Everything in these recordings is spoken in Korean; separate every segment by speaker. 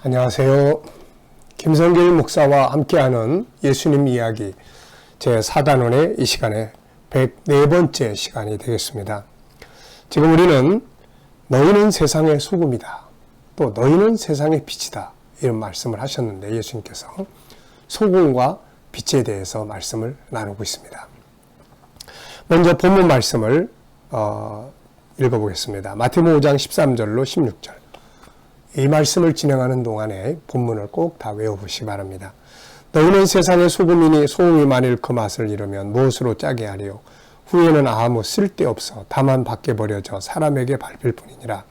Speaker 1: 안녕하세요. 김성길 목사와 함께하는 예수님 이야기 제4단원의 이 시간에 104번째 시간이 되겠습니다. 지금 우리는 너희는 세상의 소금이다. 또 너희는 세상의 빛이다. 이런 말씀을 하셨는데 예수님께서 소금과 빛에 대해서 말씀을 나누고 있습니다. 먼저 본문 말씀을 읽어보겠습니다. 마태복음 5장 13절로 16절. 이 말씀을 진행하는 동안에 본문을 꼭 다 외워보시기 바랍니다. 너희는 세상의 소금이니 소금이 만일 그 맛을 잃으면 무엇으로 짜게 하리요? 후에는 아무 쓸데없어 다만 밖에 버려져 사람에게 밟힐 뿐이니라.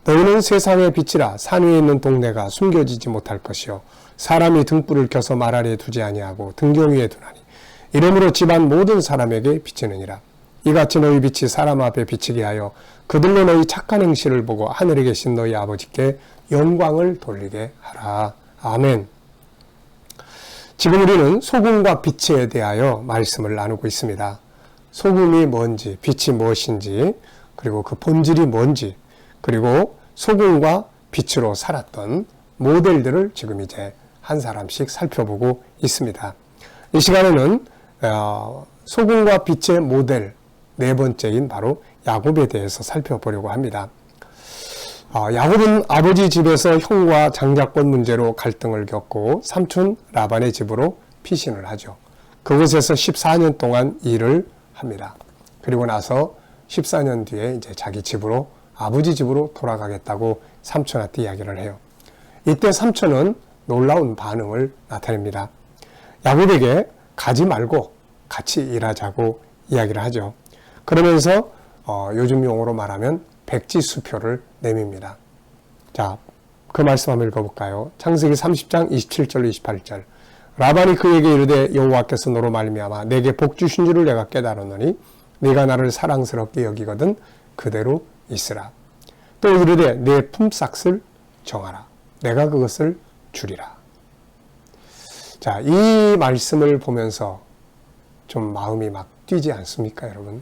Speaker 1: 너희는 세상의 빛이라. 산 위에 있는 동네가 숨겨지지 못할 것이요 사람이 등불을 켜서 말 아래에 두지 아니하고 등경 위에 두나니 이러므로 집안 모든 사람에게 비치느니라. 이같이 너희 빛이 사람 앞에 비치게 하여 그들로 너희 착한 행실을 보고 하늘에 계신 너희 아버지께 영광을 돌리게 하라. 아멘. 지금 우리는 소금과 빛에 대하여 말씀을 나누고 있습니다. 소금이 뭔지, 빛이 무엇인지, 그리고 그 본질이 뭔지, 그리고 소금과 빛으로 살았던 모델들을 지금 이제 한 사람씩 살펴보고 있습니다. 이 시간에는 소금과 빛의 모델 네 번째인 바로 야곱에 대해서 살펴보려고 합니다. 야곱은 아버지 집에서 형과 장자권 문제로 갈등을 겪고 삼촌 라반의 집으로 피신을 하죠. 그곳에서 14년 동안 일을 합니다. 그리고 나서 14년 뒤에 이제 자기 집으로 아버지 집으로 돌아가겠다고 삼촌한테 이야기를 해요. 이때 삼촌은 놀라운 반응을 나타냅니다. 야곱에게 가지 말고 같이 일하자고 이야기를 하죠. 그러면서 요즘 용어로 말하면 백지수표를 내밉니다. 자, 그 말씀 한번 읽어볼까요? 창세기 30장 27절 28절. 라반이 그에게 이르되 여호와께서 너로 말미암아 내게 복 주신 줄을 내가 깨달았노니 네가 나를 사랑스럽게 여기거든 그대로 있으라. 또 이르되 내 품삯을 정하라. 내가 그것을 주리라. 자, 이 말씀을 보면서 좀 마음이 막 뛰지 않습니까, 여러분?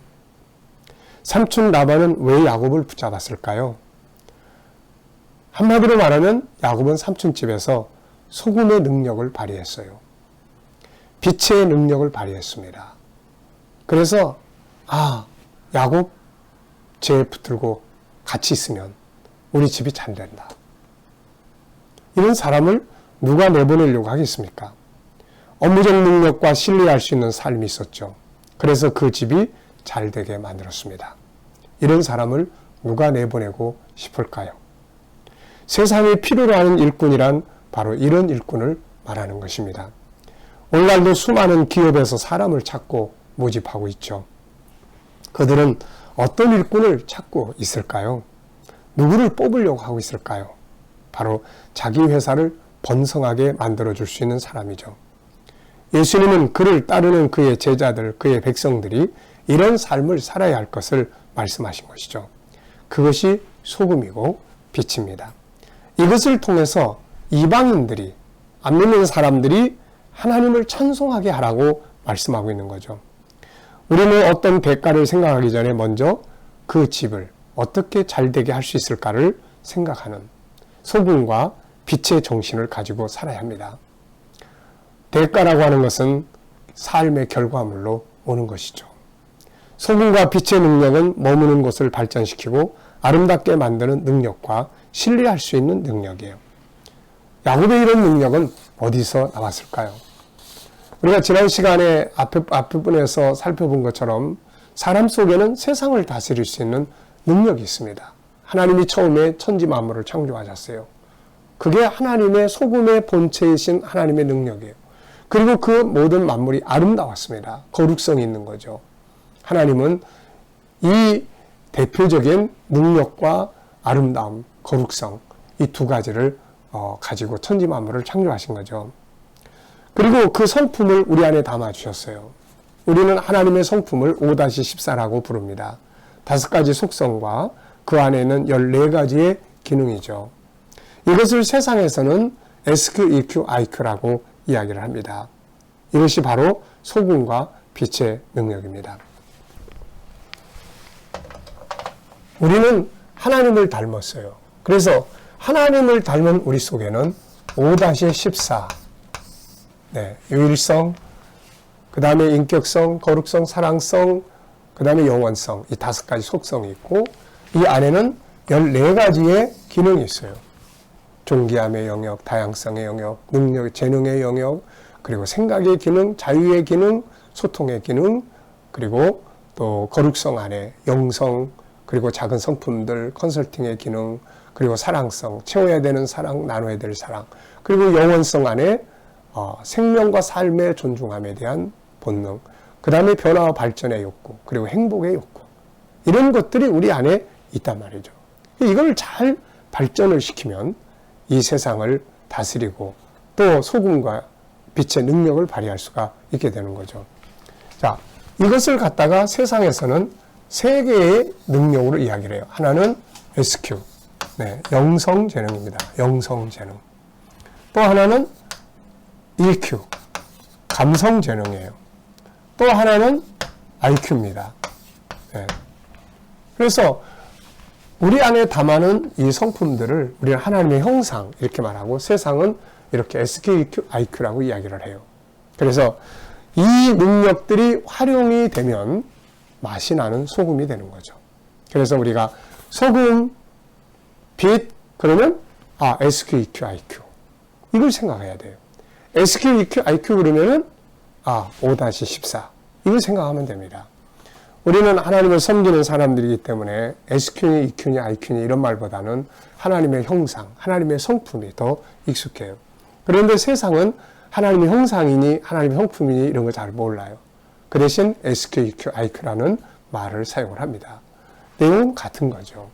Speaker 1: 삼촌 라반은 왜 야곱을 붙잡았을까요? 한마디로 말하면 야곱은 삼촌집에서 소금의 능력을 발휘했어요. 빛의 능력을 발휘했습니다. 그래서 야곱 쟤 붙들고 같이 있으면 우리 집이 잘 된다. 이런 사람을 누가 내보내려고 하겠습니까? 업무적 능력과 신뢰할 수 있는 삶이 있었죠. 그래서 그 집이 잘 되게 만들었습니다. 이런 사람을 누가 내보내고 싶을까요? 세상이 필요로 하는 일꾼이란 바로 이런 일꾼을 말하는 것입니다. 오늘날도 수많은 기업에서 사람을 찾고 모집하고 있죠. 그들은 어떤 일꾼을 찾고 있을까요? 누구를 뽑으려고 하고 있을까요? 바로 자기 회사를 번성하게 만들어줄 수 있는 사람이죠. 예수님은 그를 따르는 그의 제자들, 그의 백성들이 이런 삶을 살아야 할 것을 말씀하신 것이죠. 그것이 소금이고 빛입니다. 이것을 통해서 이방인들이, 안 믿는 사람들이 하나님을 찬송하게 하라고 말씀하고 있는 거죠. 우리는 어떤 대가를 생각하기 전에 먼저 그 집을 어떻게 잘 되게 할 수 있을까를 생각하는 소금과 빛의 정신을 가지고 살아야 합니다. 대가라고 하는 것은 삶의 결과물로 오는 것이죠. 소금과 빛의 능력은 머무는 곳을 발전시키고 아름답게 만드는 능력과 신뢰할 수 있는 능력이에요. 야곱의 이런 능력은 어디서 나왔을까요? 우리가 지난 시간에 앞에 분에서 살펴본 것처럼 사람 속에는 세상을 다스릴 수 있는 능력이 있습니다. 하나님이 처음에 천지 만물을 창조하셨어요. 그게 하나님의 소금의 본체이신 하나님의 능력이에요. 그리고 그 모든 만물이 아름다웠습니다. 거룩성이 있는 거죠. 하나님은 이 대표적인 능력과 아름다움, 거룩성 이 두 가지를 가지고 천지 만물을 창조하신 거죠. 그리고 그 성품을 우리 안에 담아주셨어요. 우리는 하나님의 성품을 5-14라고 부릅니다. 5가지 속성과 그 안에는 14가지의 기능이죠. 이것을 세상에서는 SQ, EQ, IQ라고 이야기를 합니다. 이것이 바로 소금과 빛의 능력입니다. 우리는 하나님을 닮았어요. 그래서 하나님을 닮은 우리 속에는 5-14, 유일성, 그 다음에 인격성, 거룩성, 사랑성, 그 다음에 영원성, 이 5가지 속성이 있고, 이 안에는 14가지의 기능이 있어요. 존귀함의 영역, 다양성의 영역, 능력, 재능의 영역, 그리고 생각의 기능, 자유의 기능, 소통의 기능, 그리고 또 거룩성 안에 영성, 그리고 작은 성품들, 컨설팅의 기능, 그리고 사랑성, 채워야 되는 사랑, 나눠야 될 사랑, 그리고 영원성 안에 생명과 삶의 존중함에 대한 본능, 그 다음에 변화와 발전의 욕구, 그리고 행복의 욕구, 이런 것들이 우리 안에 있단 말이죠. 이걸 잘 발전을 시키면 이 세상을 다스리고 또 소금과 빛의 능력을 발휘할 수가 있게 되는 거죠. 자, 이것을 갖다가 세상에서는 3개의 능력으로 이야기를 해요. 하나는 SQ, 영성재능입니다. 영성재능. 또 하나는 EQ, 감성재능이에요. 또 하나는 IQ입니다. 그래서 우리 안에 담아는 이 성품들을 우리는 하나님의 형상 이렇게 말하고, 세상은 이렇게 SQ, EQ, IQ라고 이야기를 해요. 그래서 이 능력들이 활용이 되면 맛이 나는 소금이 되는 거죠. 그래서 우리가 소금, 빛, 그러면 SQ, EQ, IQ 이걸 생각해야 돼요. SQ, EQ, IQ 그러면은 5-14 이걸 생각하면 됩니다. 우리는 하나님을 섬기는 사람들이기 때문에 SQ니, EQ니, IQ니 이런 말보다는 하나님의 형상, 하나님의 성품이 더 익숙해요. 그런데 세상은 하나님의 형상이니 하나님의 성품이니 이런 거 잘 몰라요. 그 대신 SQ, EQ, IQ라는 말을 사용을 합니다. 내용은 같은 거죠.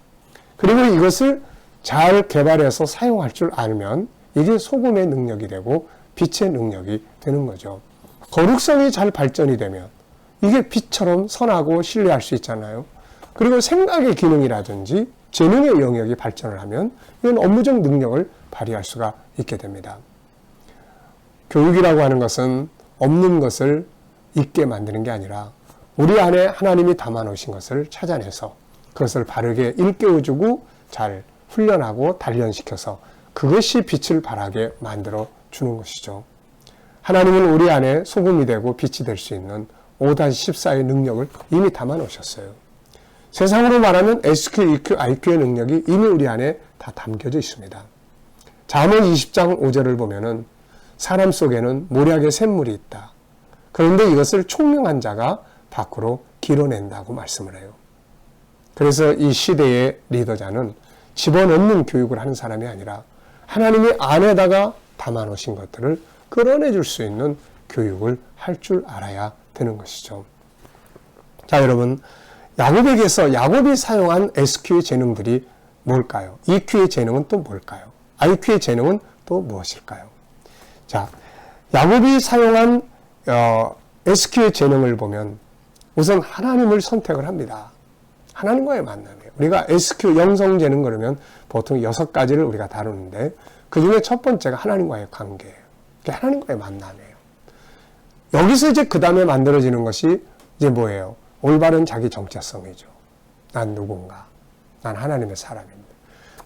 Speaker 1: 그리고 이것을 잘 개발해서 사용할 줄 알면 이게 소금의 능력이 되고 빛의 능력이 되는 거죠. 거룩성이 잘 발전이 되면 이게 빛처럼 선하고 신뢰할 수 있잖아요. 그리고 생각의 기능이라든지 재능의 영역이 발전을 하면 이건 업무적 능력을 발휘할 수가 있게 됩니다. 교육이라고 하는 것은 없는 것을 있게 만드는 게 아니라 우리 안에 하나님이 담아놓으신 것을 찾아내서 그것을 바르게 일깨워주고 잘 훈련하고 단련시켜서 그것이 빛을 발하게 만들어 주는 것이죠. 하나님은 우리 안에 소금이 되고 빛이 될 수 있는 5-14의 능력을 이미 담아놓으셨어요. 세상으로 말하면 SQ, EQ, IQ의 능력이 이미 우리 안에 다 담겨져 있습니다. 잠언 20장 5절을 보면은 사람 속에는 모략의 샘물이 있다. 그런데 이것을 총명한 자가 밖으로 길어낸다고 말씀을 해요. 그래서 이 시대의 리더자는 집어넣는 교육을 하는 사람이 아니라 하나님이 안에다가 담아놓으신 것들을 끌어내줄 수 있는 교육을 할 줄 알아야 되는 것이죠. 자, 여러분, 야곱에게서 야곱이 사용한 SQ의 재능들이 뭘까요? EQ의 재능은 또 뭘까요? IQ의 재능은 또 무엇일까요? 자, 야곱이 사용한 SQ의 재능을 보면 우선 하나님을 선택을 합니다. 하나님과의 만남이에요. 우리가 SQ 영성 재능 그러면 보통 6가지를 우리가 다루는데 그 중에 첫 번째가 하나님과의 관계예요. 하나님과의 만남이에요. 여기서 이제 그 다음에 만들어지는 것이 이제 뭐예요? 올바른 자기 정체성이죠. 난 누군가? 난 하나님의 사람입니다.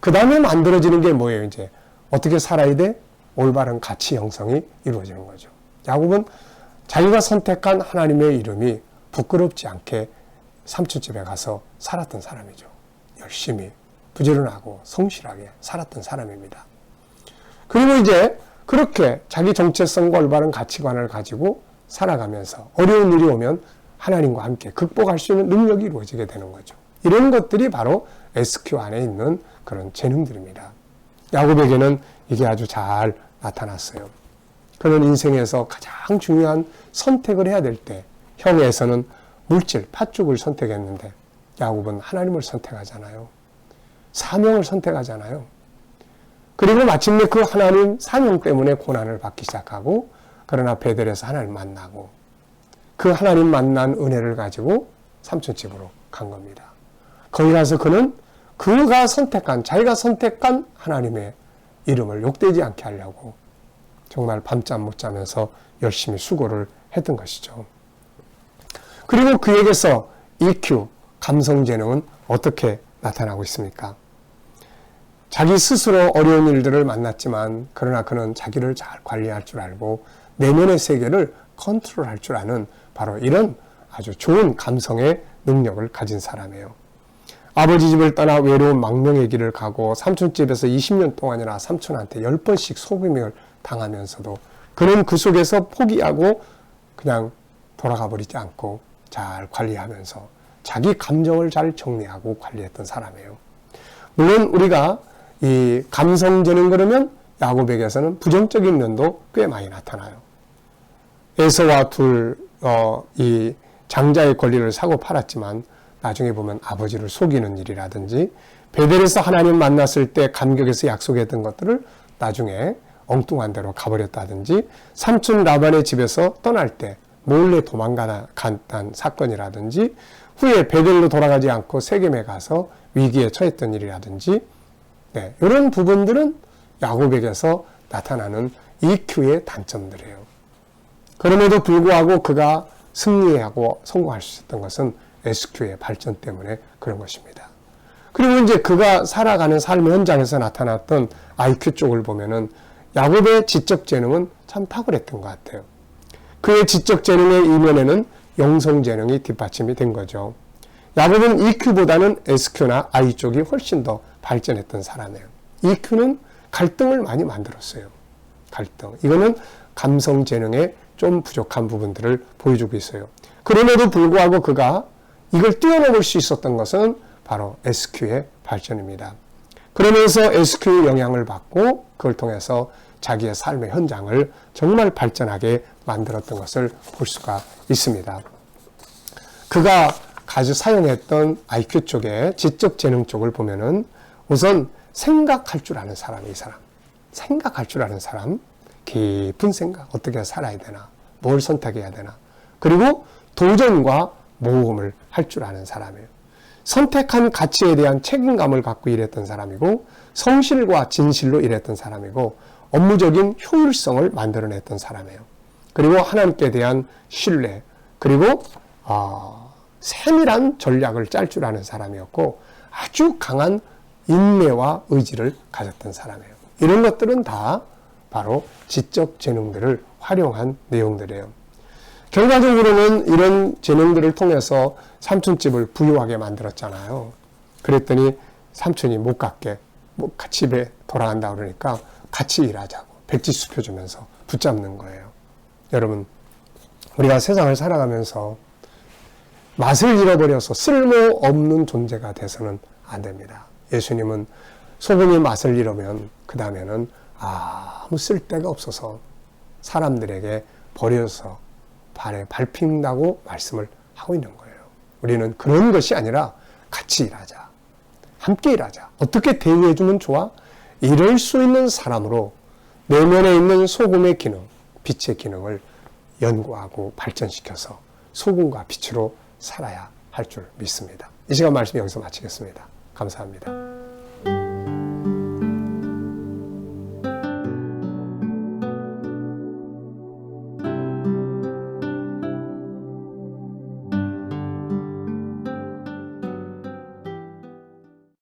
Speaker 1: 그 다음에 만들어지는 게 뭐예요? 이제 어떻게 살아야 돼? 올바른 가치 형성이 이루어지는 거죠. 야곱은 자기가 선택한 하나님의 이름이 부끄럽지 않게 삼촌집에 가서 살았던 사람이죠. 열심히 부지런하고 성실하게 살았던 사람입니다. 그리고 이제 그렇게 자기 정체성과 올바른 가치관을 가지고 살아가면서 어려운 일이 오면 하나님과 함께 극복할 수 있는 능력이 이루어지게 되는 거죠. 이런 것들이 바로 SQ 안에 있는 그런 재능들입니다. 야곱에게는 이게 아주 잘 나타났어요. 그는 인생에서 가장 중요한 선택을 해야 될 때 형에서는 물질, 팥죽을 선택했는데 야곱은 하나님을 선택하잖아요. 사명을 선택하잖아요. 그리고 마침내 그 하나님 사명 때문에 고난을 받기 시작하고 그러나 베델에서 하나님 만나고 그 하나님 만난 은혜를 가지고 삼촌집으로 간 겁니다. 거기 가서 그는 자기가 선택한 하나님의 이름을 욕되지 않게 하려고 정말 밤잠 못 자면서 열심히 수고를 했던 것이죠. 그리고 그에게서 EQ, 감성재능은 어떻게 나타나고 있습니까? 자기 스스로 어려운 일들을 만났지만 그러나 그는 자기를 잘 관리할 줄 알고 내면의 세계를 컨트롤할 줄 아는 바로 이런 아주 좋은 감성의 능력을 가진 사람이에요. 아버지 집을 떠나 외로운 망명의 길을 가고 삼촌집에서 20년 동안이나 삼촌한테 10번씩 속임을 당하면서도 그는 그 속에서 포기하고 그냥 돌아가 버리지 않고 잘 관리하면서 자기 감정을 잘 정리하고 관리했던 사람이에요. 물론 우리가 이 감성적인 그러면 야곱에게서는 부정적인 면도 꽤 많이 나타나요. 에서와 이 장자의 권리를 사고 팔았지만 나중에 보면 아버지를 속이는 일이라든지 베델에서 하나님 만났을 때 감격에서 약속했던 것들을 나중에 엉뚱한 데로 가버렸다든지 삼촌 라반의 집에서 떠날 때 몰래 도망간 사건이라든지 후에 베델로 돌아가지 않고 세겜에 가서 위기에 처했던 일이라든지 이런 부분들은 야곱에게서 나타나는 EQ의 단점들이에요. 그럼에도 불구하고 그가 승리하고 성공할 수 있었던 것은 SQ의 발전 때문에 그런 것입니다. 그리고 이제 그가 살아가는 삶의 현장에서 나타났던 IQ 쪽을 보면은 야곱의 지적 재능은 참 탁월했던 것 같아요. 그의 지적 재능의 이면에는 영성 재능이 뒷받침이 된 거죠. 야곱은 EQ보다는 SQ나 I 쪽이 훨씬 더 발전했던 사람이에요. EQ는 갈등을 많이 만들었어요. 갈등. 이거는 감성 재능의 좀 부족한 부분들을 보여주고 있어요. 그럼에도 불구하고 그가 이걸 뛰어넘을 수 있었던 것은 바로 SQ의 발전입니다. 그러면서 SQ의 영향을 받고 그걸 통해서 자기의 삶의 현장을 정말 발전하게 만들었던 것을 볼 수가 있습니다. 그가 가지고 사용했던 IQ 쪽의 지적 재능 쪽을 보면은 우선 생각할 줄 아는 사람이 이 사람. 생각할 줄 아는 사람. 깊은 생각. 어떻게 살아야 되나. 뭘 선택해야 되나. 그리고 도전과 모험을 할 줄 아는 사람이에요. 선택한 가치에 대한 책임감을 갖고 일했던 사람이고 성실과 진실로 일했던 사람이고 업무적인 효율성을 만들어냈던 사람이에요. 그리고 하나님께 대한 신뢰 그리고 세밀한 전략을 짤 줄 아는 사람이었고 아주 강한 인내와 의지를 가졌던 사람이에요. 이런 것들은 다 바로 지적 재능들을 활용한 내용들이에요. 결과적으로는 이런 재능들을 통해서 삼촌집을 부유하게 만들었잖아요. 그랬더니 삼촌이 못 갔게 집에 돌아간다 그러니까 같이 일하자고 백지수 펴주면서 붙잡는 거예요. 여러분, 우리가 세상을 살아가면서 맛을 잃어버려서 쓸모없는 존재가 돼서는 안 됩니다. 예수님은 소금이 맛을 잃으면 그 다음에는 아무 쓸데가 없어서 사람들에게 버려서 발에 밟힌다고 말씀을 하고 있는 거예요. 우리는 그런 것이 아니라 같이 일하자. 함께 일하자. 어떻게 대우해주면 좋아? 이럴 수 있는 사람으로 내면에 있는 소금의 기능, 빛의 기능을 연구하고 발전시켜서 소금과 빛으로 살아야 할 줄 믿습니다. 이 시간 말씀 여기서 마치겠습니다. 감사합니다.